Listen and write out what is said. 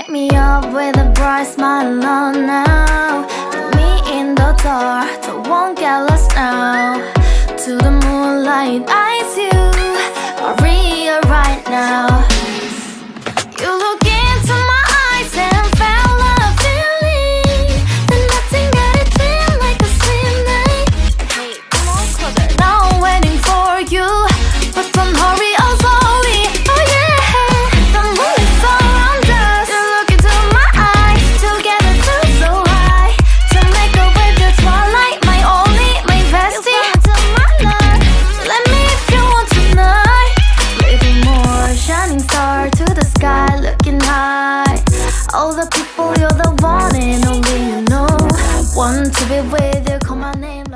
Wake me up with a bright smile on now. Put me in the dark, so won't get lost now. To the moonlight, eyes you, Maria right now. You look into my eyes and felt a feeling that nothing got it feel like a slim night. Hey, come on closer. Now I'm waiting for you, but don't hurry, oh slowly. Oh yeah, the moon is around us. You look into my eyes, together feel so high. To make a way the twilight, my only, my bestie. You come into my life, let me if you want tonight. Little more shining star to the sky, looking high. All the people, you're the one and only you know. Want to be with you, call my name.